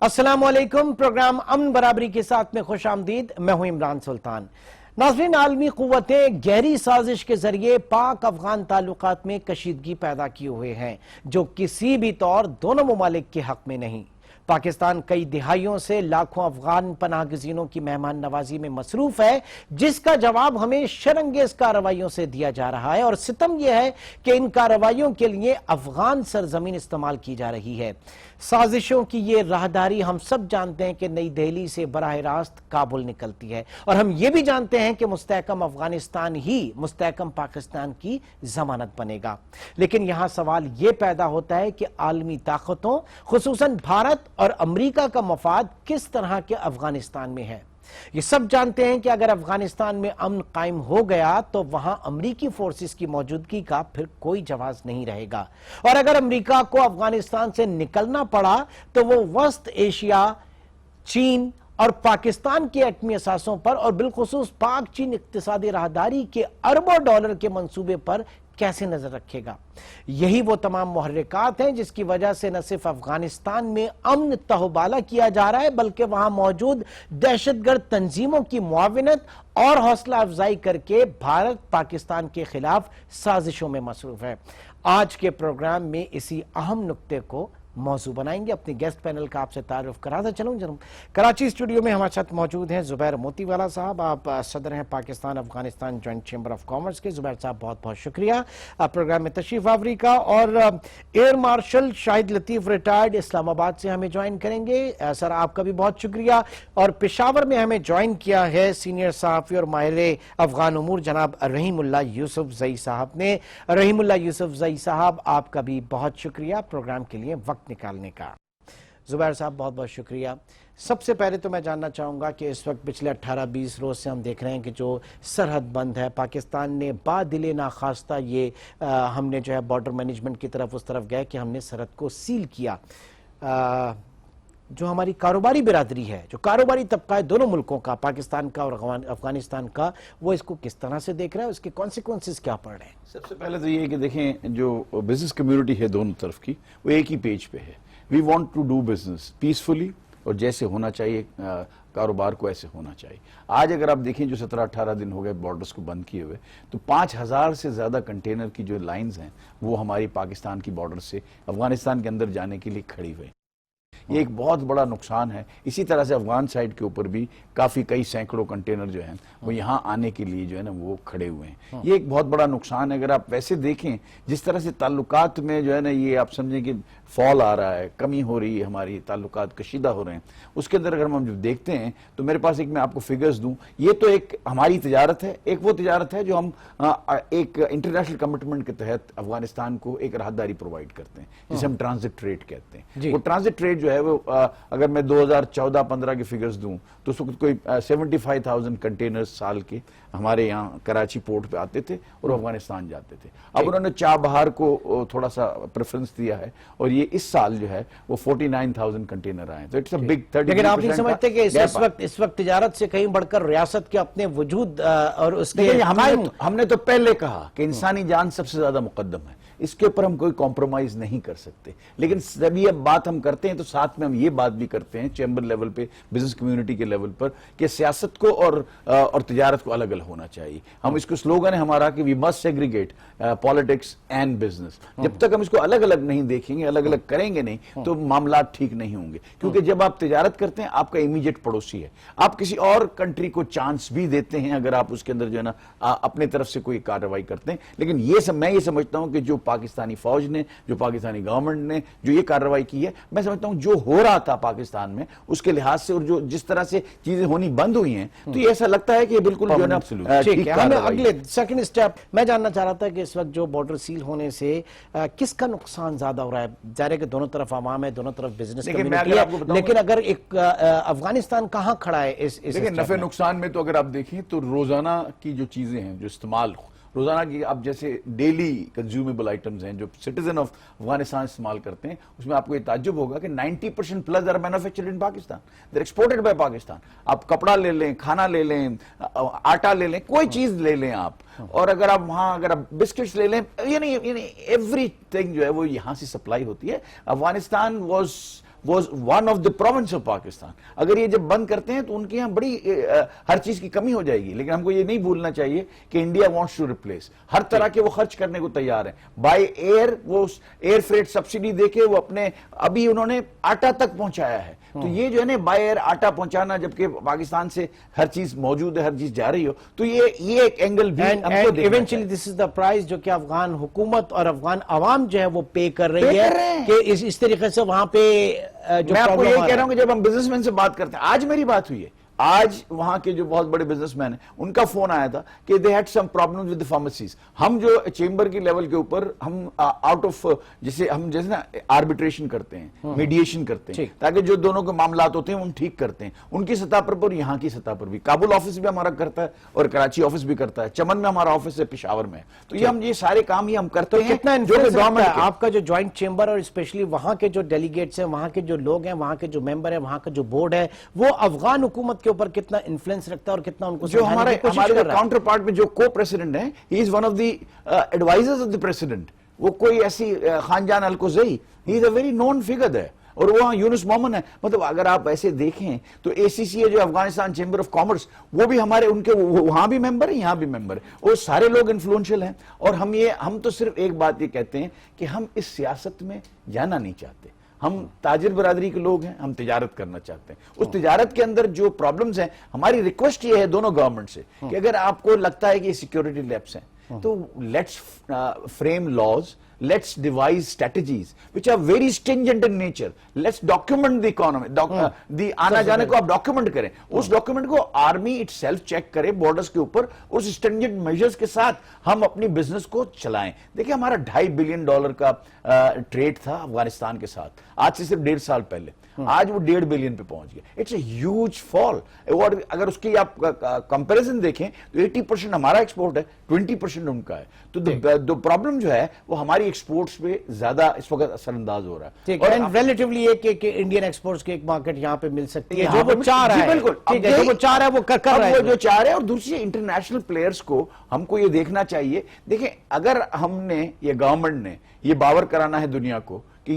السلام علیکم. پروگرام امن برابری کے ساتھ میں خوش آمدید. میں ہوں عمران سلطان. ناظرین، عالمی قوتیں گہری سازش کے ذریعے پاک افغان تعلقات میں کشیدگی پیدا کیے ہوئے ہیں جو کسی بھی طور دونوں ممالک کے حق میں نہیں. پاکستان کئی دہائیوں سے لاکھوں افغان پناہ گزینوں کی مہمان نوازی میں مصروف ہے، جس کا جواب ہمیں شرانگیز کارروائیوں سے دیا جا رہا ہے، اور ستم یہ ہے کہ ان کارروائیوں کے لیے افغان سرزمین استعمال کی جا رہی ہے. سازشوں کی یہ راہداری ہم سب جانتے ہیں کہ نئی دہلی سے براہ راست کابل نکلتی ہے، اور ہم یہ بھی جانتے ہیں کہ مستحکم افغانستان ہی مستحکم پاکستان کی ضمانت بنے گا. لیکن یہاں سوال یہ پیدا ہوتا ہے کہ عالمی طاقتوں خصوصاً بھارت اور امریکہ کا مفاد کس طرح کے افغانستان میں ہے. یہ سب جانتے ہیں کہ اگر افغانستان میں امن قائم ہو گیا تو وہاں امریکی فورسز کی موجودگی کا پھر کوئی جواز نہیں رہے گا، اور اگر امریکہ کو افغانستان سے نکلنا پڑا تو وہ وسط ایشیا، چین اور پاکستان کے ایٹمی اثاثوں پر اور بالخصوص پاک چین اقتصادی راہداری کے اربوں ڈالر کے منصوبے پر کیسے نظر رکھے گا. یہی وہ تمام محرکات ہیں جس کی وجہ سے نہ صرف افغانستان میں امن تہوبالا کیا جا رہا ہے بلکہ وہاں موجود دہشت گرد تنظیموں کی معاونت اور حوصلہ افزائی کر کے بھارت پاکستان کے خلاف سازشوں میں مصروف ہے. آج کے پروگرام میں اسی اہم نکتے کو موضوع بنائیں گے. اپنے گیسٹ پینل کا آپ سے تعارف کراتا چلوں. کراچی اسٹوڈیو میں ہمارے ساتھ موجود ہیں زبیر موتی والا صاحب. آپ صدر ہیں Pakistan Afghanistan joint chamber of commerce کے. زبیر صاحب بہت بہت شکریہ پروگرام میں تشریف آوری کا. اور ایئر مارشل شاہد لطیف ریٹائرڈ اسلام آباد سے ہمیں جوائن کریں گے. سر آپ کا بھی بہت شکریہ. اور پشاور میں ہمیں جوائن کیا ہے سینئر صحافی اور ماہر افغان امور جناب رحیم اللہ یوسف زئی صاحب نے. رحیم اللہ یوسف زئی صاحب آپ کا بھی بہت شکریہ پروگرام کے لیے وقت نکالنے کا. زبیر صاحب بہت بہت شکریہ. سب سے پہلے تو میں جاننا چاہوں گا کہ اس وقت پچھلے 18-20 روز سے ہم دیکھ رہے ہیں کہ جو سرحد بند ہے پاکستان نے بادل ناخواستہ یہ ہم نے جو ہے بارڈر مینجمنٹ کی طرف اس طرف گئے کہ ہم نے سرحد کو سیل کیا. جو ہماری کاروباری برادری ہے، جو کاروباری طبقہ ہے دونوں ملکوں کا، پاکستان کا اور افغانستان کا، وہ اس کو کس طرح سے دیکھ رہا ہے، اس کے کانسیکوینسز کیا پڑ رہے ہیں؟ سب سے پہلے تو یہ ہے کہ دیکھیں جو بزنس کمیونٹی ہے دونوں طرف کی وہ ایک ہی پیج پہ ہے. We want to do business peacefully, اور جیسے ہونا چاہیے کاروبار کو ایسے ہونا چاہیے. آج اگر آپ دیکھیں جو 17-18 دن ہو گئے بارڈرز کو بند کیے ہوئے، تو 5000 سے زیادہ کنٹینر کی جو لائنز ہیں وہ ہماری پاکستان کی بارڈر سے افغانستان کے اندر جانے کے لیے کھڑی ہوئی. یہ ایک بہت بڑا نقصان ہے. اسی طرح سے افغان سائڈ کے اوپر بھی کئی سینکڑوں کنٹینر جو ہیں وہ یہاں آنے کے لیے جو ہے نا وہ کھڑے ہوئے ہیں. یہ ایک بہت بڑا نقصان ہے. اگر آپ ویسے دیکھیں جس طرح سے تعلقات میں جو ہے نا یہ آپ سمجھیں کہ فال آ رہا ہے، کمی ہو رہی ہے، ہماری تعلقات کشیدہ ہو رہے ہیں، اس کے اندر اگر ہم جو دیکھتے ہیں تو میرے پاس میں آپ کو فگرز دوں. یہ تو ایک ہماری تجارت ہے، ایک وہ تجارت ہے جو ہم ایک انٹرنیشنل کمٹمنٹ کے تحت افغانستان کو ایک راہداری پرووائڈ کرتے ہیں جسے ہم ٹرانزٹ ٹریڈ کہتے ہیں. وہ ٹرانزٹ ٹریڈ جو ہے وہ اگر میں 2014-15 کے فگرز دوں تو اس وقت کوئی 75,000 کنٹینرز سال کے ہمارے یہاں کراچی پورٹ پہ آتے تھے اور افغانستان جاتے تھے. اب انہوں نے چابہار کو تھوڑا سا پریفرنس دیا ہے اور یہ اس سال جو ہے وہ 49,000 کنٹینر آئے. تو اٹس اے بگ 30%. لیکن آپ نہیں سمجھتے کہ اس وقت تجارت سے کہیں بڑھ کر ریاست کے اپنے وجود اور اس کے ہم نے تو پہلے کہا کہ انسانی جان سب سے زیادہ مقدم ہے، اس کے اوپر ہم کوئی کمپرومائز نہیں کر سکتے. لیکن جب یہ بات ہم کرتے ہیں تو ساتھ میں ہم یہ بات بھی کرتے ہیں چیمبر لیول پہ، بزنس کمیونٹی کے لیول پر، کہ سیاست کو اور تجارت کو الگ الگ ہونا چاہیے. ہم اس کو سلوگن ہے ہمارا کہ we must segregate politics and business. جب تک ہم اس کو الگ الگ نہیں دیکھیں گے، الگ الگ کریں گے نہیں تو معاملات ٹھیک نہیں ہوں گے. کیونکہ جب آپ تجارت کرتے ہیں آپ کا امیجیٹ پڑوسی ہے، آپ کسی اور کنٹری کو چانس بھی دیتے ہیں اگر آپ اس کے اندر جو ہے نا اپنے طرف سے کوئی کارروائی کرتے ہیں. لیکن میں یہ سمجھتا ہوں کہ جو پاکستانی فوج نے، جو پاکستانی گورنمنٹ نے جو یہ کارروائی کی ہے، میں سمجھتا ہوں جو ہو رہا تھا پاکستان میں اس کے لحاظ سے اور جو جس طرح سے چیزیں ہونی بند ہوئی ہیں تو یہ ایسا لگتا ہے کہ یہ بالکل جو ہے نا ٹھیک ہے. ہمیں اگلے سیکنڈ سٹیپ میں جاننا چاہ رہا تھا کہ اس وقت جو بارڈر سیل ہونے سے کس کا نقصان زیادہ ہو رہا ہے؟ ظاہر ہے کہ دونوں طرف عوام ہے، دونوں طرف بزنس کمیونٹی ہے، لیکن اگر ایک افغانستان کہاں کھڑا ہے اس نفع نقصان میں؟ تو اگر آپ دیکھیں تو روزانہ کی جو چیزیں ہیں جو استعمال روزانہ کی آپ جیسے ڈیلی کنزیومیبل آئٹمز ہیں جو سٹیزن آف افغانستان استعمال کرتے ہیں، اس میں آپ کو یہ تعجب ہوگا کہ 90% plus are manufactured in Pakistan, they are exported by Pakistan. آپ کپڑا لے لیں، کھانا لے لیں، آٹا لے لیں، کوئی چیز لے لیں آپ، اور اگر آپ وہاں اگر آپ بسکٹس لے لیں، یعنی ایوری تھنگ جو ہے وہ یہاں سے سپلائی ہوتی ہے. Afghanistan was one of the province of Pakistan. اگر یہ جب بند کرتے ہیں تو ان کے یہاں بڑی ہر چیز کی کمی ہو جائے گی. لیکن ہم کو یہ نہیں بھولنا چاہیے کہ انڈیا wants to replace. ہر طرح کے وہ خرچ کرنے کو تیار ہیں. بائی ایئر وہ ایئر فریٹ سبسڈی دے کے وہ اپنے ابھی انہوں نے آٹا تک پہنچایا ہے. تو یہ جو ہے نا بائی ایئر آٹا پہنچانا جبکہ پاکستان سے ہر چیز موجود ہے, ہر چیز جا رہی ہو, تو یہ ایک اینگل بھی ہم کو دیکھنا eventually this is the price جو کہ افغان حکومت اور افغان عوام جو ہے وہ پے کر رہی ہے کہ اس طریقے سے وہاں پہ جو میں آپ کو یہ کہہ رہا ہوں کہ جب ہم بزنس مین سے بات کرتے ہیں, آج میری بات ہوئی ہے, آج وہاں کے جو بہت بڑے بزنس مین ہیں ان کا فون آیا تھا کہ they had some problems with the pharmacies. ہم جو چیمبر کی لیول کے اوپر ہم آؤٹ آف جیسے نا آربیٹریشن کرتے ہیں, میڈیشن کرتے ہیں تاکہ جو دونوں کے معاملات ہوتے ہیں ان ٹھیک کرتے ہیں, ان کی سطح پر اور یہاں کی سطح پر بھی. کابل آفس بھی ہمارا کرتا ہے اور کراچی آفس بھی کرتا ہے, چمن میں ہمارا آفس ہے, پشاور میں. تو یہ ہم یہ سارے کام ہی ہم کرتے ہیں. کتنا گورنمنٹ آپ کا جو جوائنٹ چیمبر اور اسپیشلی وہاں کے جو ڈیلیگیٹس ہیں, وہاں کے جو لوگ ہیں, وہاں کے جو ممبر ہیں, وہاں کا جو بورڈ ہے, وہ افغان حکومت کے اوپر کتنا انفلوئنس رکھتا ہے اور کتنا ان کو جو ہمارے کاؤنٹر پارٹ میں جو کو پریسیڈنٹ ہیں, he is one of the advisors of the president. وہ کوئی ایسی Khan Jan Alkozai, he is a very known figure ہے. اور وہاں یونس مومن ہے. مطلب اگر آپ ایسے دیکھیں تو اے سی سی ہے جو افغانستان چیمبر آف کامرس, وہ بھی ہمارے ان کے وہاں بھی ممبر ہیں, یہاں بھی ممبر ہیں. وہ سارے لوگ انفلوئنشل ہیں. اور ہم تو صرف ایک بات یہ کہتے ہیں کہ ہم اس سیاست میں جانا نہیں چاہتے. ہم تاجر برادری کے لوگ ہیں, ہم تجارت کرنا چاہتے ہیں. اس تجارت کے اندر جو پرابلمز ہیں, ہماری ریکویسٹ یہ ہے دونوں گورنمنٹ سے کہ اگر آپ کو لگتا ہے کہ یہ سیکیورٹی لیپس ہیں تو let's frame laws, let's devise strategies which are very stringent in nature. Let's document the economy. The آنا جانے کو آپ ڈاکیومنٹ کریں. اس ڈاکیومنٹ کو آرمی اٹ سیلف چیک کرے بارڈرز کے اوپر, اس اسٹرینجنٹ میجرز کے ساتھ ہم اپنی بزنس کو چلائیں. دیکھیں ہمارا $2.5 بلین کا ٹریڈ تھا افغانستان کے ساتھ آج سے صرف 1.5 سال پہلے. آج وہ 1.5 بلین پہ پہنچ گیا. اٹس اے ہیوج فال. اور اگر اس کی آپ کمپیریزن دیکھیں تو 80% ہمارا ایکسپورٹ ہے, 20% ان کا ہے. تو پرابلم جو ہے وہ ہماری ایکسپورٹس پہ زیادہ اس وقت اثر انداز ہو رہا ہے. اور ریلیٹیولی یہ کہ انڈین ایکسپورٹس کی ایک مارکیٹ یہاں پہ مل سکتی ہے جو وہ چاہ رہا ہے. بالکل جو وہ چاہ رہا ہے وہ کر رہا ہے, وہ جو چاہ رہے ہیں. اور دوسری انٹرنیشنل پلیئرز کو ہم کو یہ دیکھنا چاہیے. دیکھیں اگر ہم نے یہ گورنمنٹ نے یہ باور کرانا ہے دنیا کو کہ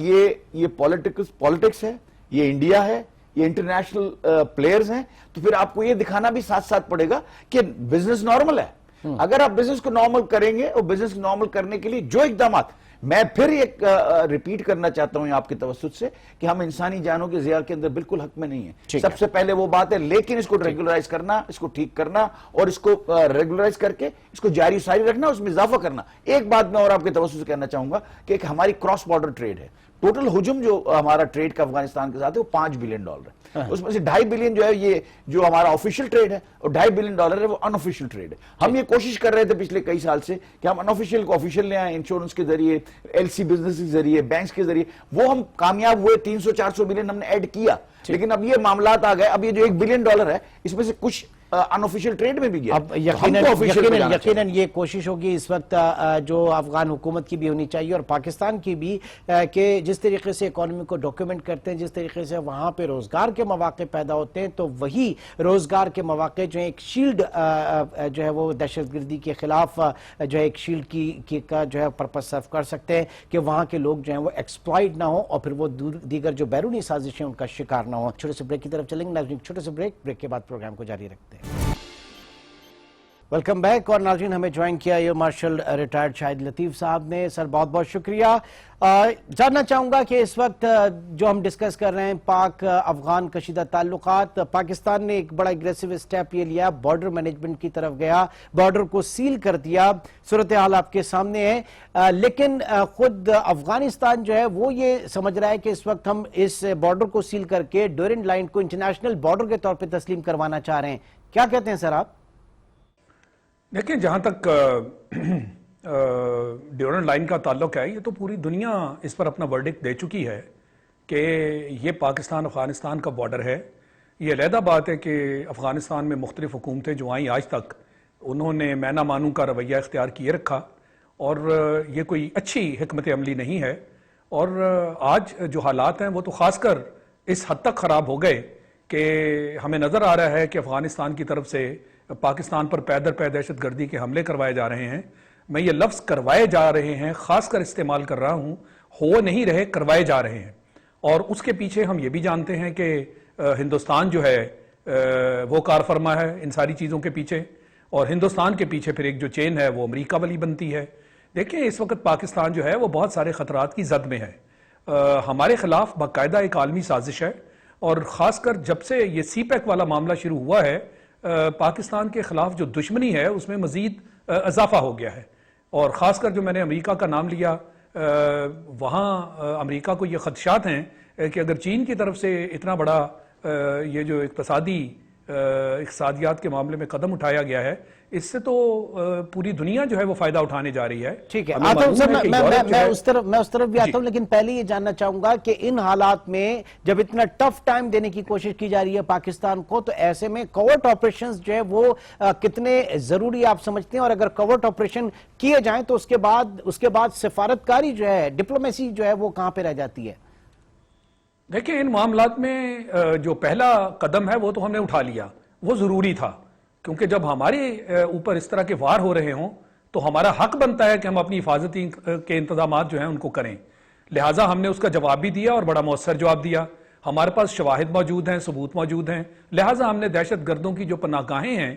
یہ پالیٹکس ہے, یہ انڈیا ہے, یہ انٹرنیشنل پلیئرز ہیں, تو پھر آپ کو یہ دکھانا بھی ساتھ ساتھ پڑے گا کہ بزنس نارمل ہے. اگر آپ بزنس کو نارمل کریں گے, اور بزنس کو نارمل کرنے کے لیے جو اقدامات, میں پھر ایک ریپیٹ کرنا چاہتا ہوں آپ کے توسط سے کہ ہم انسانی جانوں کے ضیاع کے اندر بالکل حق میں نہیں ہیں. سب سے پہلے وہ بات ہے, لیکن اس کو ریگولرائز کرنا, اس کو ٹھیک کرنا, اور اس کو ریگولرائز کر کے اس کو جاری ساری رکھنا, اس میں اضافہ کرنا. ایک بات میں اور آپ کے توسط سے کہنا چاہوں گا کہ ایک ہماری کراس بارڈر ٹریڈ ہے. ٹوٹل حجم جو ہمارا ٹریڈ کا افغانستان کے ساتھ ہے وہ $5 بلین ہے. اس میں سے $2.5 بلین جو ہے یہ جو ہمارا آفیشیل ٹریڈ ہے, اور $2.5 بلین ہے وہ ان آفیشیل ٹریڈ ہے. ہم یہ کوشش کر رہے تھے پچھلے کئی سال سے کہ ہم ان آفیشیل کو آفیشیل لے آئیں, انشورنس کے ذریعے, ایل سی بزنس کے ذریعے, بینکس کے ذریعے. وہ ہم کامیاب ہوئے, 300-400 بلین ہم نے ایڈ کیا. لیکن اب یہ معاملات آ گئے, اب یہ جو $1 بلین ہے اس میں سے کچھ انآفیشیل ٹریڈ میں بھی گیا. اب یقیناً یہ کوشش ہوگی اس وقت جو افغان حکومت کی بھی ہونی چاہیے اور پاکستان کی بھی, کہ جس طریقے سے اکانومی کو ڈاکیومنٹ کرتے ہیں, جس طریقے سے وہاں پہ روزگار کے مواقع پیدا ہوتے ہیں, تو وہی روزگار کے مواقع جو ہے ایک شیلڈ جو ہے وہ دہشت گردی کے خلاف جو ہے ایک شیلڈ کی کا جو ہے پرپس سرو کر سکتے ہیں کہ وہاں کے لوگ جو ہیں وہ ایکسپلائٹ نہ ہوں اور پھر وہ دیگر جو بیرونی سازشیں ان کا شکار نہ ہوں. چھوٹے سے بریک کی طرف چلیں گے ناظرین, چھوٹے سے بریک کے بعد پروگرام کو جاری رکھتے ہیں. Welcome back. اور ناظرین ہمیں جوائن کیا ایئر مارشل ریٹائرڈ شاہد لطیف صاحب نے. سر بہت بہت شکریہ. جاننا چاہوں گا کہ اس وقت جو ہم ڈسکس کر رہے ہیں پاک افغان کشیدہ تعلقات, پاکستان نے ایک بڑا اگریسو اسٹیپ یہ لیا, بارڈر مینجمنٹ کی طرف گیا, بارڈر کو سیل کر دیا. صورتحال آپ کے سامنے ہے, لیکن خود افغانستان جو ہے وہ یہ سمجھ رہا ہے کہ اس وقت ہم اس بارڈر کو سیل کر کے ڈورینڈ لائن کو انٹرنیشنل بارڈر کے طور پہ تسلیم کروانا چاہ رہے ہیں. کیا کہتے ہیں سر آپ؟ دیکھیں جہاں تک ڈیورنڈ لائن کا تعلق ہے, یہ تو پوری دنیا اس پر اپنا ورڈکٹ دے چکی ہے کہ یہ پاکستان افغانستان کا بارڈر ہے. یہ علیحدہ بات ہے کہ افغانستان میں مختلف حکومتیں جو آئیں آج تک, انہوں نے میں نہ مانوں کا رویہ اختیار کیے رکھا, اور یہ کوئی اچھی حکمت عملی نہیں ہے. اور آج جو حالات ہیں وہ تو خاص کر اس حد تک خراب ہو گئے کہ ہمیں نظر آ رہا ہے کہ افغانستان کی طرف سے پاکستان پر پے در پے دہشت گردی کے حملے کروائے جا رہے ہیں. میں یہ لفظ کروائے جا رہے ہیں خاص کر استعمال کر رہا ہوں, ہو نہیں رہے, کروائے جا رہے ہیں. اور اس کے پیچھے ہم یہ بھی جانتے ہیں کہ ہندوستان جو ہے وہ کار فرما ہے ان ساری چیزوں کے پیچھے، اور ہندوستان کے پیچھے پھر ایک جو چین ہے وہ امریکہ والی بنتی ہے۔ دیکھیں اس وقت پاکستان جو ہے وہ بہت سارے خطرات کی زد میں ہے، ہمارے خلاف باقاعدہ ایک عالمی سازش ہے، اور خاص کر جب سے یہ سی پیک والا معاملہ شروع ہوا ہے پاکستان کے خلاف جو دشمنی ہے اس میں مزید اضافہ ہو گیا ہے۔ اور خاص کر جو میں نے امریکہ کا نام لیا، وہاں امریکہ کو یہ خدشات ہیں کہ اگر چین کی طرف سے اتنا بڑا یہ جو اقتصادیات کے معاملے میں قدم اٹھایا گیا ہے، اس سے تو پوری دنیا جو ہے وہ فائدہ اٹھانے جا رہی ہے۔ ٹھیک ہے، آتا ہوں سر، میں اس طرف بھی آتا ہوں، لیکن پہلے یہ جاننا چاہوں گا کہ ان حالات میں جب اتنا ٹف ٹائم دینے کی کوشش کی جا رہی ہے پاکستان کو، تو ایسے میں کوورٹ آپریشنز جو ہے وہ کتنے ضروری آپ سمجھتے ہیں؟ اور اگر کوورٹ آپریشن کیے جائیں تو اس کے بعد سفارتکاری جو ہے، ڈپلومیسی جو ہے وہ کہاں پہ رہ جاتی ہے؟ دیکھیں ان معاملات میں جو پہلا قدم ہے وہ تو ہم نے اٹھا لیا، وہ ضروری تھا، کیونکہ جب ہمارے اوپر اس طرح کے وار ہو رہے ہوں تو ہمارا حق بنتا ہے کہ ہم اپنی حفاظتی کے انتظامات جو ہیں ان کو کریں۔ لہٰذا ہم نے اس کا جواب بھی دیا اور بڑا مؤثر جواب دیا۔ ہمارے پاس شواہد موجود ہیں، ثبوت موجود ہیں، لہٰذا ہم نے دہشت گردوں کی جو پناہ گاہیں ہیں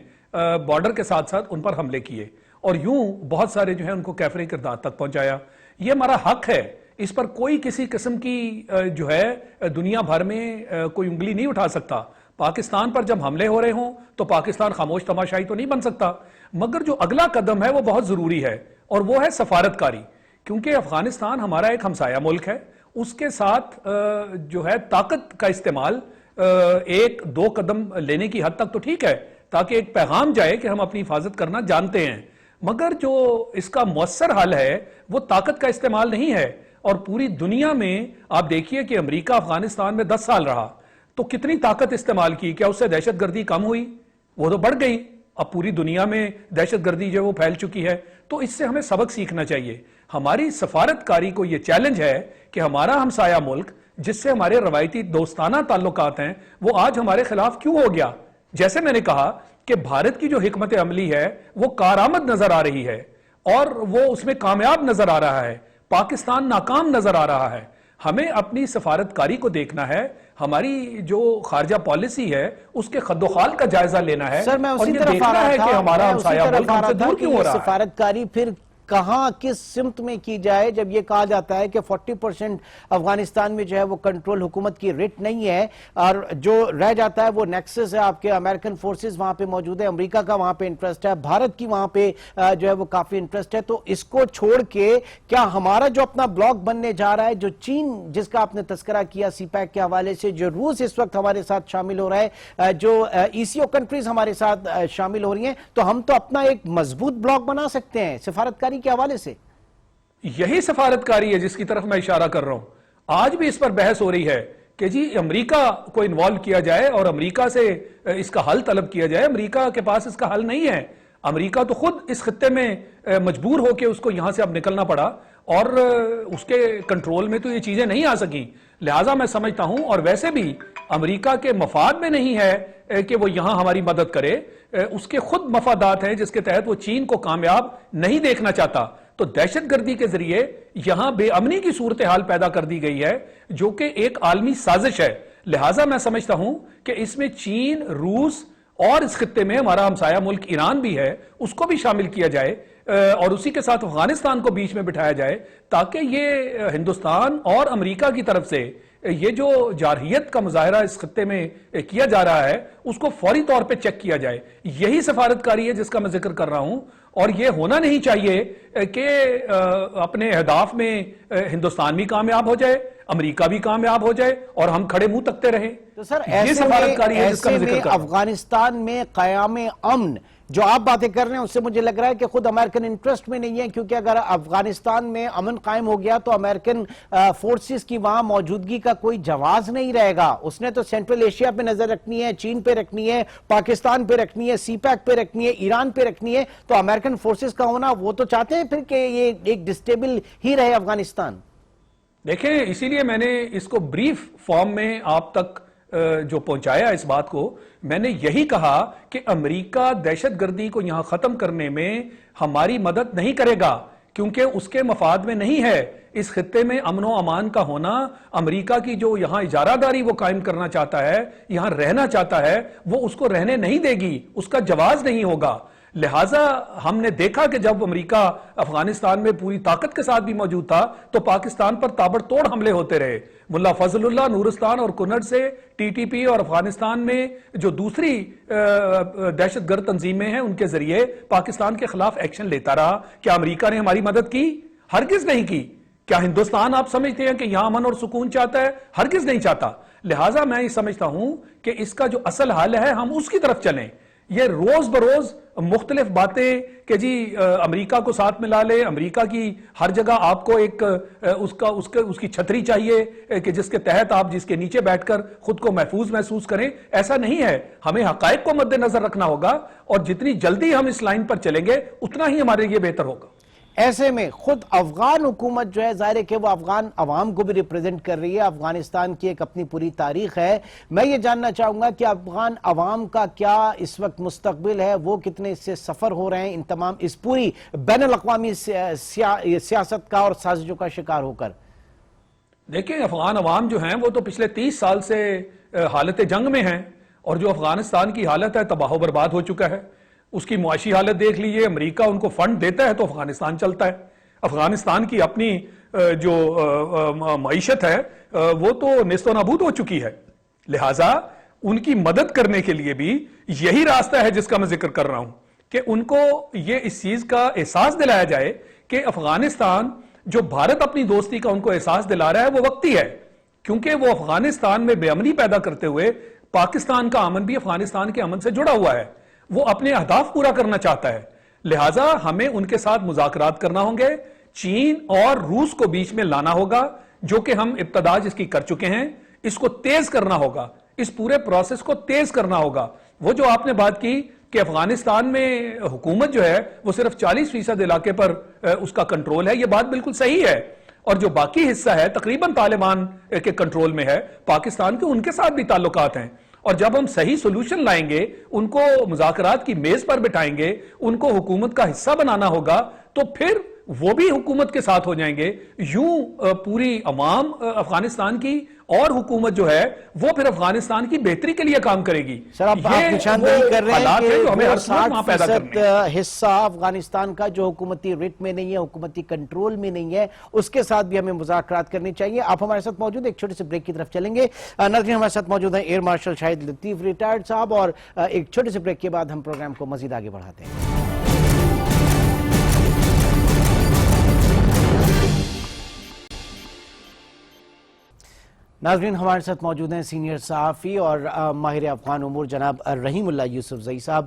بارڈر کے ساتھ ساتھ ان پر حملے کیے، اور یوں بہت سارے جو ہیں ان کو کیفر کردار تک پہنچایا۔ یہ ہمارا حق ہے، اس پر کوئی کسی قسم کی جو ہے دنیا بھر میں کوئی انگلی نہیں اٹھا سکتا۔ پاکستان پر جب حملے ہو رہے ہوں تو پاکستان خاموش تماشائی تو نہیں بن سکتا، مگر جو اگلا قدم ہے وہ بہت ضروری ہے، اور وہ ہے سفارتکاری، کیونکہ افغانستان ہمارا ایک ہمسایہ ملک ہے، اس کے ساتھ جو ہے طاقت کا استعمال ایک دو قدم لینے کی حد تک تو ٹھیک ہے، تاکہ ایک پیغام جائے کہ ہم اپنی حفاظت کرنا جانتے ہیں، مگر جو اس کا مؤثر حل ہے وہ طاقت کا استعمال نہیں ہے۔ اور پوری دنیا میں آپ دیکھیے کہ امریکہ افغانستان میں 10 سال رہا تو کتنی طاقت استعمال کی، کیا اس سے دہشت گردی کم ہوئی؟ وہ تو بڑھ گئی۔ اب پوری دنیا میں دہشت گردی جو وہ پھیل چکی ہے، تو اس سے ہمیں سبق سیکھنا چاہیے۔ ہماری سفارتکاری کو یہ چیلنج ہے کہ ہمارا ہمسایہ ملک جس سے ہمارے روایتی دوستانہ تعلقات ہیں وہ آج ہمارے خلاف کیوں ہو گیا؟ جیسے میں نے کہا کہ بھارت کی جو حکمت عملی ہے وہ کارآمد نظر آ رہی ہے اور وہ اس میں کامیاب نظر آ رہا ہے، پاکستان ناکام نظر آ رہا ہے۔ ہمیں اپنی سفارتکاری کو دیکھنا ہے، ہماری جو خارجہ پالیسی ہے اس کے خد و خال کا جائزہ لینا ہے، سر میں اور اسی یہ طرف دیکھنا ہے کہ ہمارا ہمسایہ ملک ہم سے دور کیوں ہو رہا ہے۔ سفارتکاری پھر کہاں کس سمت میں کی جائے، جب یہ کہا جاتا ہے کہ 40% افغانستان میں جو ہے وہ کنٹرول حکومت کی ریٹ نہیں ہے، اور جو رہ جاتا ہے وہ نیکسس ہے، آپ کے امریکن فورسز وہاں پہ موجود ہے، امریکہ کا وہاں پہ انٹرسٹ ہے، بھارت کی وہاں پہ جو ہے وہ کافی انٹرسٹ ہے، تو اس کو چھوڑ کے کیا ہمارا جو اپنا بلاک بننے جا رہا ہے، جو چین جس کا آپ نے تذکرہ کیا سی پیک کے حوالے سے، جو روس اس وقت ہمارے ساتھ شامل ہو رہا ہے، جو ECO کنٹریز ہمارے ساتھ شامل ہو رہی ہیں، تو ہم تو اپنا ایک مضبوط بلاک بنا سکتے ہیں سفارتکاری کے حوالے سے۔ یہی سفارتکاری ہے جس کی طرف میں اشارہ کر رہا ہوں۔ آج بھی اس پر بحث ہو رہی ہے کہ جی امریکہ کو انوالو کیا جائے اور امریکہ سے اس کا حل طلب کیا جائے۔ امریکہ کے پاس اس کا حل نہیں ہے، امریکہ تو خود اس خطے میں مجبور ہو کے اس کو یہاں سے اب نکلنا پڑا، اور اس کے کنٹرول میں تو یہ چیزیں نہیں آ سکیں۔ لہٰذا میں سمجھتا ہوں، اور ویسے بھی امریکہ کے مفاد میں نہیں ہے کہ وہ یہاں ہماری مدد کرے، اس کے خود مفادات ہیں جس کے تحت وہ چین کو کامیاب نہیں دیکھنا چاہتا۔ تو دہشت گردی کے ذریعے یہاں بے امنی کی صورتحال پیدا کر دی گئی ہے جو کہ ایک عالمی سازش ہے۔ لہٰذا میں سمجھتا ہوں کہ اس میں چین، روس اور اس خطے میں ہمارا ہمسایہ ملک ایران بھی ہے، اس کو بھی شامل کیا جائے، اور اسی کے ساتھ افغانستان کو بیچ میں بٹھایا جائے، تاکہ یہ ہندوستان اور امریکہ کی طرف سے یہ جو جارحیت کا مظاہرہ اس خطے میں کیا جا رہا ہے اس کو فوری طور پہ چیک کیا جائے۔ یہی سفارتکاری ہے جس کا میں ذکر کر رہا ہوں، اور یہ ہونا نہیں چاہیے کہ اپنے اہداف میں ہندوستان بھی کامیاب ہو جائے، امریکہ بھی کامیاب ہو جائے اور ہم کھڑے منہ تکتے رہیں۔ تو سر یہ سفارتکاری ہے جس کا میں ذکر کر رہا ہوں۔ افغانستان میں قیام امن جو آپ باتیں کر رہے ہیں اس سے مجھے لگ رہا ہے کہ خود امریکن انٹرسٹ میں نہیں ہے، کیونکہ اگر افغانستان میں امن قائم ہو گیا تو امریکن فورسز کی وہاں موجودگی کا کوئی جواز نہیں رہے گا۔ اس نے تو سینٹرل ایشیا پہ نظر رکھنی ہے، چین پہ رکھنی ہے، پاکستان پہ رکھنی ہے، سی پیک پہ رکھنی ہے، ایران پہ رکھنی ہے، تو امریکن فورسز کا ہونا، وہ تو چاہتے ہیں پھر کہ یہ ایک ڈسٹیبل ہی رہے افغانستان۔ دیکھیں اسی لیے میں نے اس کو بریف فارم میں آپ تک جو پہنچایا اس بات کو، میں نے یہی کہا کہ امریکہ دہشت گردی کو یہاں ختم کرنے میں ہماری مدد نہیں کرے گا، کیونکہ اس کے مفاد میں نہیں ہے اس خطے میں امن و امان کا ہونا، امریکہ کی جو یہاں اجارہ داری وہ قائم کرنا چاہتا ہے، یہاں رہنا چاہتا ہے، وہ اس کو رہنے نہیں دے گی، اس کا جواز نہیں ہوگا۔ لہٰذا ہم نے دیکھا کہ جب امریکہ افغانستان میں پوری طاقت کے ساتھ بھی موجود تھا تو پاکستان پر تابڑ توڑ حملے ہوتے رہے۔ ملا فضل اللہ، نورستان اور کنڑ سے ٹی ٹی پی اور افغانستان میں جو دوسری دہشت گرد تنظیمیں ہیں ان کے ذریعے پاکستان کے خلاف ایکشن لیتا رہا۔ کیا امریکہ نے ہماری مدد کی؟ ہرگز نہیں کی۔ کیا ہندوستان آپ سمجھتے ہیں کہ یہاں امن اور سکون چاہتا ہے؟ ہرگز نہیں چاہتا۔ لہٰذا میں یہ سمجھتا ہوں کہ اس کا جو اصل حل ہے ہم اس کی طرف چلیں۔ یہ روز بروز مختلف باتیں کہ جی امریکہ کو ساتھ ملا لے، امریکہ کی ہر جگہ آپ کو ایک اس کی چھتری چاہیے کہ جس کے تحت آپ جس کے نیچے بیٹھ کر خود کو محفوظ محسوس کریں، ایسا نہیں ہے۔ ہمیں حقائق کو مد نظر رکھنا ہوگا اور جتنی جلدی ہم اس لائن پر چلیں گے اتنا ہی ہمارے لیے بہتر ہوگا۔ ایسے میں خود افغان حکومت جو ہے ظاہر ہے کہ وہ افغان عوام کو بھی ریپریزنٹ کر رہی ہے، افغانستان کی ایک اپنی پوری تاریخ ہے۔ میں یہ جاننا چاہوں گا کہ افغان عوام کا کیا اس وقت مستقبل ہے، وہ کتنے اس سے سفر ہو رہے ہیں ان تمام اس پوری بین الاقوامی سیاست کا اور سازشوں کا شکار ہو کر؟ دیکھیں افغان عوام جو ہیں وہ تو پچھلے 30 سال سے حالت جنگ میں ہیں، اور جو افغانستان کی حالت ہے تباہ و برباد ہو چکا ہے۔ اس کی معاشی حالت دیکھ لیجئے، امریکہ ان کو فنڈ دیتا ہے تو افغانستان چلتا ہے۔ افغانستان کی اپنی جو معیشت ہے وہ تو نیست و نابود ہو چکی ہے۔ لہٰذا ان کی مدد کرنے کے لیے بھی یہی راستہ ہے جس کا میں ذکر کر رہا ہوں کہ ان کو یہ اس چیز کا احساس دلایا جائے کہ افغانستان جو بھارت اپنی دوستی کا ان کو احساس دلا رہا ہے وہ وقتی ہے، کیونکہ وہ افغانستان میں بے امنی پیدا کرتے ہوئے پاکستان کا امن بھی افغانستان کے امن سے جڑا ہوا ہے، وہ اپنے اہداف پورا کرنا چاہتا ہے۔ لہٰذا ہمیں ان کے ساتھ مذاکرات کرنا ہوں گے، چین اور روس کو بیچ میں لانا ہوگا، جو کہ ہم ابتدا اس کی کر چکے ہیں۔ اس کو تیز کرنا ہوگا، اس پورے پروسیس کو تیز کرنا ہوگا۔ وہ جو آپ نے بات کی کہ افغانستان میں حکومت جو ہے وہ صرف 40% علاقے پر اس کا کنٹرول ہے، یہ بات بالکل صحیح ہے، اور جو باقی حصہ ہے تقریباً طالبان کے کنٹرول میں ہے پاکستان کے، ان کے ساتھ بھی تعلقات ہیں۔ اور جب ہم صحیح سولوشن لائیں گے، ان کو مذاکرات کی میز پر بٹھائیں گے، ان کو حکومت کا حصہ بنانا ہوگا، تو پھر وہ بھی حکومت کے ساتھ ہو جائیں گے۔ یوں پوری عوام افغانستان کی اور حکومت جو ہے وہ پھر افغانستان کی بہتری کے لیے کام کرے گی۔ سر آپ نشاندہی کر رہے ہیں کہ ہمیں وہ ہر صورت وہاں پیدا کرنی ہے۔ 60% حصہ افغانستان کا جو حکومتی رٹ میں نہیں ہے، حکومتی کنٹرول میں نہیں ہے، اس کے ساتھ بھی ہمیں مذاکرات کرنی چاہیے۔ آپ ہمارے ساتھ موجود ہیں، ایک چھوٹے سے بریک کی طرف چلیں گے۔ ناظرین ہمارے ساتھ موجود ہیں ایئر مارشل شاہد لطیف ریٹائرڈ صاحب، اور ایک چھوٹے سے بریک کے بعد ہم پروگرام کو مزید آگے بڑھاتے ہیں۔ ناظرین ہمارے ساتھ موجود ہیں سینئر صحافی اور ماہر افغان امور جناب رحیم اللہ یوسف زئی صاحب۔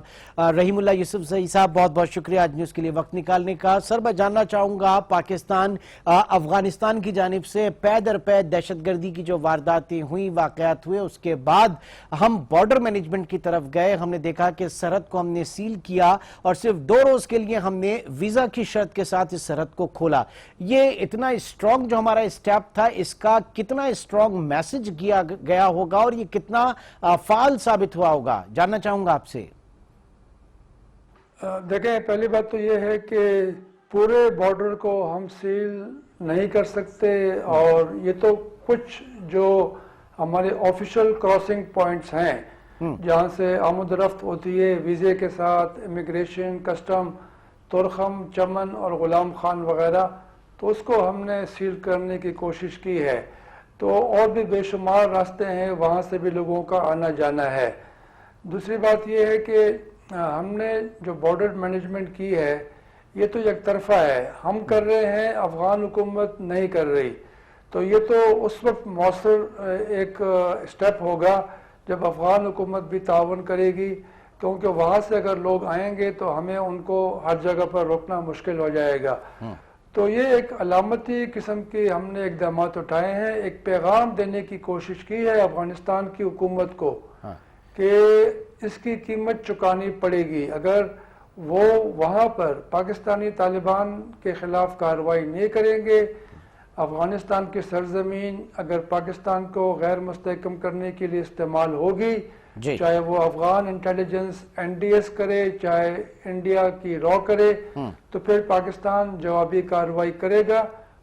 رحیم اللہ یوسف زئی صاحب بہت بہت شکریہ آج نیوز کے لیے وقت نکالنے کا۔ سر میں جاننا چاہوں گا، پاکستان افغانستان کی جانب سے پے در پے دہشت گردی کی جو وارداتیں ہوئیں، واقعات ہوئے، اس کے بعد ہم بارڈر مینجمنٹ کی طرف گئے، ہم نے دیکھا کہ سرحد کو ہم نے سیل کیا اور صرف 2 روز کے لیے ہم نے ویزا کی شرط کے ساتھ اس سرحد کو کھولا۔ یہ اتنا اسٹرانگ جو ہمارا اسٹیپ تھا، اس کا کتنا اسٹرانگ میسج کیا گیا ہوگا اور یہ کتنا فعال ثابت ہوا ہوگا، جاننا چاہوں گا آپ سے۔ دیکھیں، پہلی بات تو یہ ہے کہ پورے بارڈر کو ہم سیل نہیں کر سکتے، اور یہ تو کچھ جو ہمارے آفیشل کراسنگ پوائنٹس ہیں جہاں سے آمد و رفت ہوتی ہے ویزے کے ساتھ، امیگریشن، کسٹم، تورخم، چمن اور غلام خان وغیرہ، تو اس کو ہم نے سیل کرنے کی کوشش کی ہے۔ تو اور بھی بے شمار راستے ہیں، وہاں سے بھی لوگوں کا آنا جانا ہے۔ دوسری بات یہ ہے کہ ہم نے جو بارڈر مینجمنٹ کی ہے یہ تو یک طرفہ ہے، ہم کر رہے ہیں، افغان حکومت نہیں کر رہی۔ تو یہ تو اس وقت مؤثر ایک سٹیپ ہوگا جب افغان حکومت بھی تعاون کرے گی، کیونکہ وہاں سے اگر لوگ آئیں گے تو ہمیں ان کو ہر جگہ پر روکنا مشکل ہو جائے گا۔ تو یہ ایک علامتی قسم کی ہم نے اقدامات اٹھائے ہیں، ایک پیغام دینے کی کوشش کی ہے افغانستان کی حکومت کو کہ اس کی قیمت چکانی پڑے گی اگر وہ وہاں پر پاکستانی طالبان کے خلاف کارروائی نہیں کریں گے۔ افغانستان کی سرزمین اگر پاکستان کو غیر مستحکم کرنے کے لیے استعمال ہوگی، چاہے وہ افغان انٹیلیجنس NDS کرے، چاہے انڈیا کی را کرے، تو پھر پاکستان جوابی کارروائی کرے گا،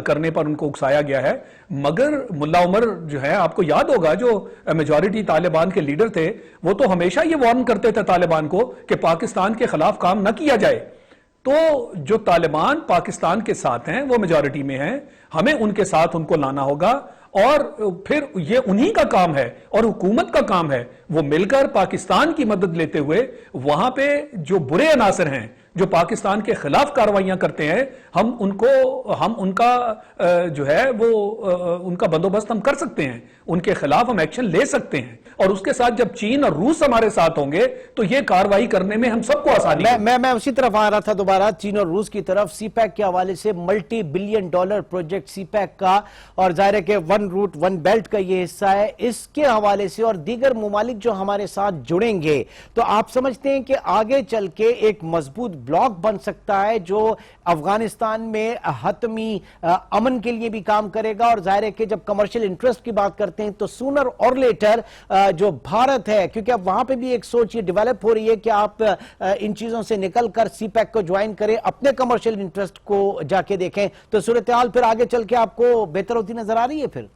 کرنے پر ان کو اکسایا گیا ہے. مگر ملا عمر جو ہے, آپ کو یاد ہوگا, جو میجورٹی طالبان کے لیڈر تھے, وہ تو ہمیشہ یہ وارن کرتے تھے طالبان کو کہ پاکستان کے خلاف کام نہ کیا جائے. تو جو طالبان پاکستان کے ساتھ ہیں, وہ میجورٹی میں ہیں, ہمیں ان کے ساتھ ان کو لانا ہوگا, اور پھر یہ انہی کا کام ہے اور حکومت کا کام ہے وہ مل کر پاکستان کی مدد لیتے ہوئے وہاں پہ جو برے عناصر ہیں جو پاکستان کے خلاف کارروائیاں کرتے ہیں, ہم ان کا جو ہے وہ ان کا بندوبست ہم کر سکتے ہیں, ان کے خلاف ہم ایکشن لے سکتے ہیں. اور اس کے ساتھ جب چین اور روس ہمارے ساتھ ہوں گے تو یہ کارروائی کرنے میں ہم سب کو آسانی ہے. میں اسی طرف آ رہا تھا دوبارہ, چین اور روس کی طرف سی پیک کے حوالے سے ملٹی بلین ڈالر پروجیکٹ سی پیک کا, اور ظاہر ہے کہ ون روٹ ون بیلٹ کا یہ حصہ ہے, اس کے حوالے سے اور دیگر ممالک جو ہمارے ساتھ جڑیں گے, تو آپ سمجھتے ہیں کہ آگے چل کے ایک مضبوط بلاک بن سکتا ہے جو افغانستان میں حتمی امن کے لیے بھی کام کرے گا؟ اور ظاہر ہے کہ جب کمرشل انٹرسٹ کی بات کرتے ہیں تو سونر اور لیٹر جو بھارت ہے, کیونکہ اب وہاں پہ بھی ایک سوچ یہ ڈیولپ ہو رہی ہے کہ آپ ان چیزوں سے نکل کر سی پیک کو جوائن کریں, اپنے کمرشل انٹرسٹ کو جا کے دیکھیں, تو صورتحال پھر آگے چل کے آپ کو بہتر ہوتی نظر آ رہی ہے پھر؟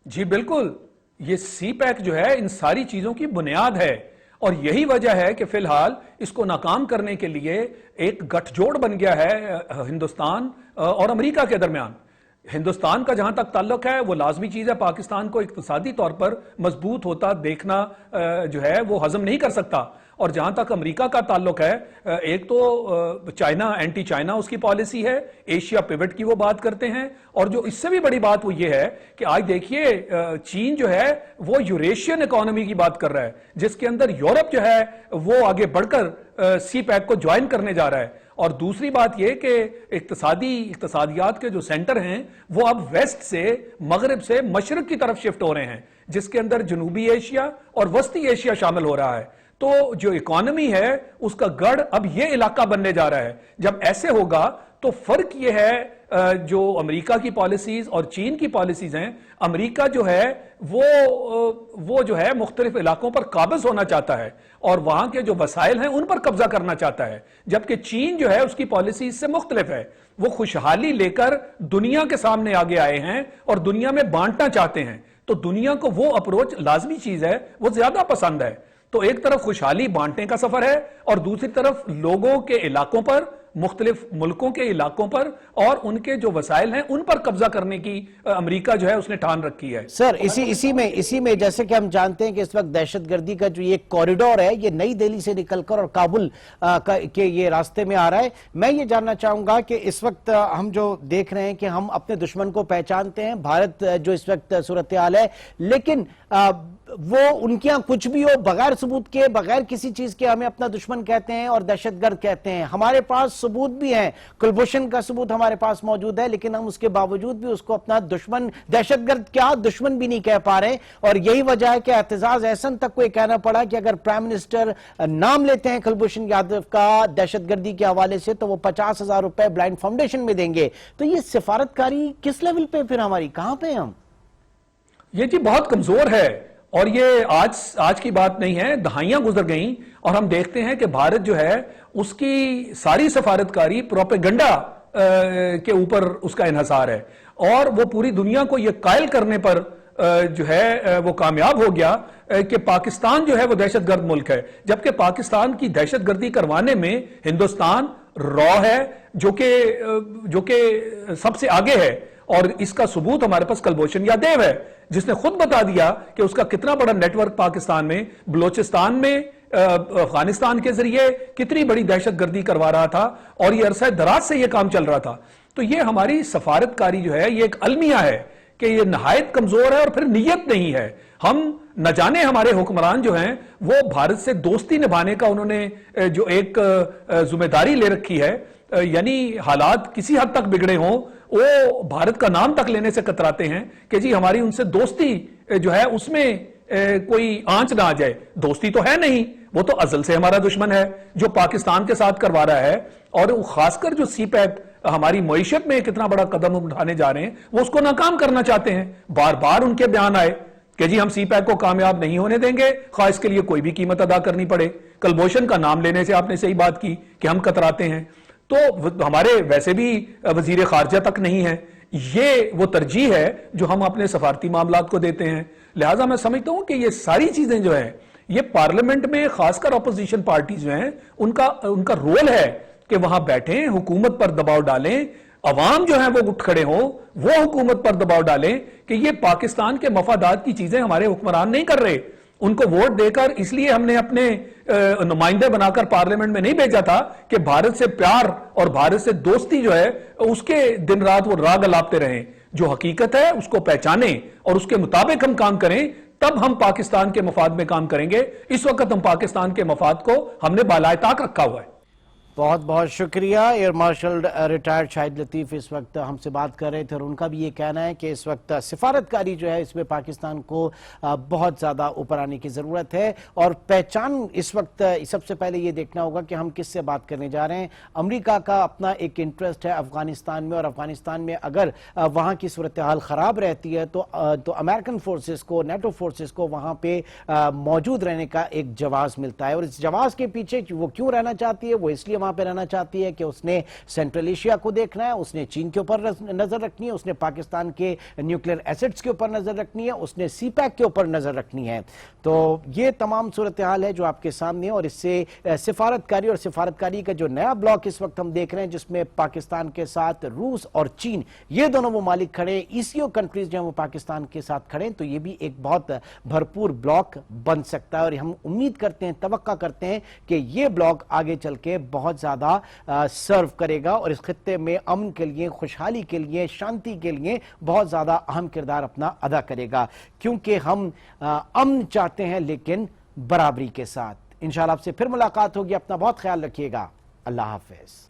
جی بالکل, یہ سی پیک جو ہے ان ساری چیزوں کی بنیاد ہے, اور یہی وجہ ہے کہ فی الحال اس کو ناکام کرنے کے لیے ایک گٹھ جوڑ بن گیا ہے ہندوستان اور امریکہ کے درمیان. ہندوستان کا جہاں تک تعلق ہے وہ لازمی چیز ہے, پاکستان کو اقتصادی طور پر مضبوط ہوتا دیکھنا جو ہے وہ ہضم نہیں کر سکتا. اور جہاں تک امریکہ کا تعلق ہے, ایک تو چائنا, اینٹی چائنا اس کی پالیسی ہے, ایشیا پیوٹ کی وہ بات کرتے ہیں, اور جو اس سے بھی بڑی بات وہ یہ ہے کہ آج دیکھیے چین جو ہے وہ یوریشین اکانومی کی بات کر رہا ہے, جس کے اندر یورپ جو ہے وہ آگے بڑھ کر سی پیک کو جوائن کرنے جا رہا ہے. اور دوسری بات یہ کہ اقتصادیات کے جو سینٹر ہیں وہ اب ویسٹ سے, مغرب سے مشرق کی طرف شفٹ ہو رہے ہیں, جس کے اندر جنوبی ایشیا اور وسطی ایشیا شامل ہو رہا ہے. تو جو اکانومی ہے اس کا گڑھ اب یہ علاقہ بننے جا رہا ہے. جب ایسے ہوگا تو فرق یہ ہے جو امریکہ کی پالیسیز اور چین کی پالیسیز ہیں, امریکہ جو ہے وہ جو ہے مختلف علاقوں پر قابض ہونا چاہتا ہے اور وہاں کے جو وسائل ہیں ان پر قبضہ کرنا چاہتا ہے, جبکہ چین جو ہے اس کی پالیسی اس سے مختلف ہے. وہ خوشحالی لے کر دنیا کے سامنے آگے آئے ہیں اور دنیا میں بانٹنا چاہتے ہیں, تو دنیا کو وہ اپروچ لازمی چیز ہے, وہ زیادہ پسند ہے. تو ایک طرف خوشحالی بانٹنے کا سفر ہے اور دوسری طرف لوگوں کے علاقوں پر, مختلف ملکوں کے علاقوں پر اور ان کے جو وسائل ہیں ان پر قبضہ کرنے کی امریکہ جو ہے اس نے ٹھان رکھی ہے. سر اسی میں جیسے کہ ہم جانتے ہیں کہ اس وقت دہشت گردی کا جو یہ کوریڈور ہے یہ نئی دہلی سے نکل کر اور کابل کے یہ راستے میں آ رہا ہے. میں یہ جاننا چاہوں گا کہ اس وقت ہم جو دیکھ رہے ہیں کہ ہم اپنے دشمن کو پہچانتے ہیں, بھارت جو اس وقت صورتحال ہے, لیکن وہ ان کے ہاں کچھ بھی ہو, بغیر ثبوت کے, بغیر کسی چیز کے ہمیں اپنا دشمن کہتے ہیں اور دہشت گرد کہتے ہیں. ہمارے پاس ثبوت بھی ہیں, کلبھوشن کا ثبوت ہمارے پاس موجود ہے, لیکن ہم اس کے باوجود بھی اس کو اپنا دشمن, دہشت گرد کیا دشمن بھی نہیں کہہ پا رہے. اور یہی وجہ ہے کہ اعتزاز احسن تک کو یہ کہنا پڑا کہ اگر پرائم منسٹر نام لیتے ہیں کلبھوشن یادو کا دہشت گردی کے حوالے سے تو وہ 50,000 روپے بلائنڈ فاؤنڈیشن میں دیں گے. تو یہ سفارتکاری کس لیول پہ پھر ہماری, کہاں پہ ہم؟ یہ جی بہت کمزور ہے, اور یہ آج کی بات نہیں ہے, دہائیاں گزر گئیں اور ہم دیکھتے ہیں کہ بھارت جو ہے اس کی ساری سفارتکاری پروپیگنڈا کے اوپر اس کا انحصار ہے, اور وہ پوری دنیا کو یہ قائل کرنے پر جو ہے وہ کامیاب ہو گیا کہ پاکستان جو ہے وہ دہشت گرد ملک ہے, جبکہ پاکستان کی دہشت گردی کروانے میں ہندوستان را ہے جو کہ سب سے آگے ہے. اور اس کا ثبوت ہمارے پاس کلبھوشن یادیو ہے, جس نے خود بتا دیا کہ اس کا کتنا بڑا نیٹ ورک پاکستان میں, بلوچستان میں, افغانستان کے ذریعے کتنی بڑی دہشت گردی کروا رہا تھا, اور یہ عرصہ دراز سے یہ کام چل رہا تھا. تو یہ ہماری سفارتکاری جو ہے یہ ایک المیہ ہے کہ یہ نہایت کمزور ہے اور پھر نیت نہیں ہے. ہم نہ جانے ہمارے حکمران جو ہیں وہ بھارت سے دوستی نبھانے کا انہوں نے جو ایک ذمہ داری لے رکھی ہے, یعنی حالات کسی حد تک بگڑے ہوں وہ بھارت کا نام تک لینے سے کتراتے ہیں کہ جی ہماری ان سے دوستی جو ہے اس میں کوئی آنچ نہ آ جائے. دوستی تو ہے نہیں, وہ تو ازل سے ہمارا دشمن ہے جو پاکستان کے ساتھ کروا رہا ہے, اور خاص کر جو سی پیک ہماری معیشت میں کتنا بڑا قدم اٹھانے جا رہے ہیں وہ اس کو ناکام کرنا چاہتے ہیں. بار بار ان کے بیان آئے کہ جی ہم سی پیک کو کامیاب نہیں ہونے دیں گے, خواہ اس کے لیے کوئی بھی قیمت ادا کرنی پڑے. کلبھوشن کا نام لینے سے آپ نے صحیح بات کی کہ ہم کتراتے ہیں, تو ہمارے ویسے بھی وزیر خارجہ تک نہیں ہے, یہ وہ ترجیح ہے جو ہم اپنے سفارتی معاملات کو دیتے ہیں. لہٰذا میں سمجھتا ہوں کہ یہ ساری چیزیں جو ہیں یہ پارلیمنٹ میں خاص کر اپوزیشن پارٹیز جو ہیں ان کا رول ہے کہ وہاں بیٹھیں, حکومت پر دباؤ ڈالیں, عوام جو ہیں وہ اٹھ کھڑے ہوں, وہ حکومت پر دباؤ ڈالیں کہ یہ پاکستان کے مفادات کی چیزیں ہمارے حکمران نہیں کر رہے. ان کو ووٹ دے کر اس لیے ہم نے اپنے نمائندے بنا کر پارلیمنٹ میں نہیں بھیجا تھا کہ بھارت سے پیار اور بھارت سے دوستی جو ہے اس کے دن رات وہ راگ الاپتے رہیں. جو حقیقت ہے اس کو پہچانیں اور اس کے مطابق ہم کام کریں, تب ہم پاکستان کے مفاد میں کام کریں گے. اس وقت ہم پاکستان کے مفاد کو ہم نے بالائے طاق رکھا ہوا ہے. بہت بہت شکریہ. ایئر مارشل ریٹائرڈ شاہد لطیف اس وقت ہم سے بات کر رہے تھے, اور ان کا بھی یہ کہنا ہے کہ اس وقت سفارتکاری جو ہے اس میں پاکستان کو بہت زیادہ اوپر آنے کی ضرورت ہے, اور پہچان اس وقت سب سے پہلے یہ دیکھنا ہوگا کہ ہم کس سے بات کرنے جا رہے ہیں. امریکہ کا اپنا ایک انٹرسٹ ہے افغانستان میں, اور افغانستان میں اگر وہاں کی صورتحال خراب رہتی ہے تو امریکن فورسز کو, نیٹو فورسز کو وہاں پہ موجود رہنے کا ایک جواز ملتا ہے. اور اس جواز کے پیچھے وہ کیوں رہنا چاہتی ہے؟ وہ اس لیے وہاں پہ رہنا چاہتی ہے کہ اس نے سینٹرل ایشیا کو دیکھنا ہے, اس نے چین کے اوپر نظر رکھنی ہے, اس نے پاکستان کے نیوکلیئر ایسٹس کے اوپر نظر رکھنی ہے, اس نے سی پیک کے اوپر نظر رکھنی ہے. تو یہ تمام صورتحال ہے جو آپ کے سامنے ہے, اور اس سے سفارتکاری اور سفارتکاری کا جو نیا بلاک اس وقت ہم دیکھ رہے ہیں جس میں پاکستان کے ساتھ روس اور چین, یہ دونوں ممالک کھڑے, ایسیو کنٹریز جو ہیں وہ پاکستان کے ساتھ کھڑے ہیں, تو یہ بھی ایک بہت بھرپور بلاک بن سکتا ہے. اور ہم امید کرتے ہیں, توقع کرتے ہیں کہ یہ بلاک آگے چل کے بہت زیادہ سرو کرے گا, اور اس خطے میں امن کے لیے, خوشحالی کے لیے, شانتی کے لیے بہت زیادہ اہم کردار اپنا ادا کرے گا, کیونکہ ہم امن چاہتے ہیں لیکن برابری کے ساتھ. انشاءاللہ آپ سے پھر ملاقات ہوگی. اپنا بہت خیال رکھیے گا. اللہ حافظ.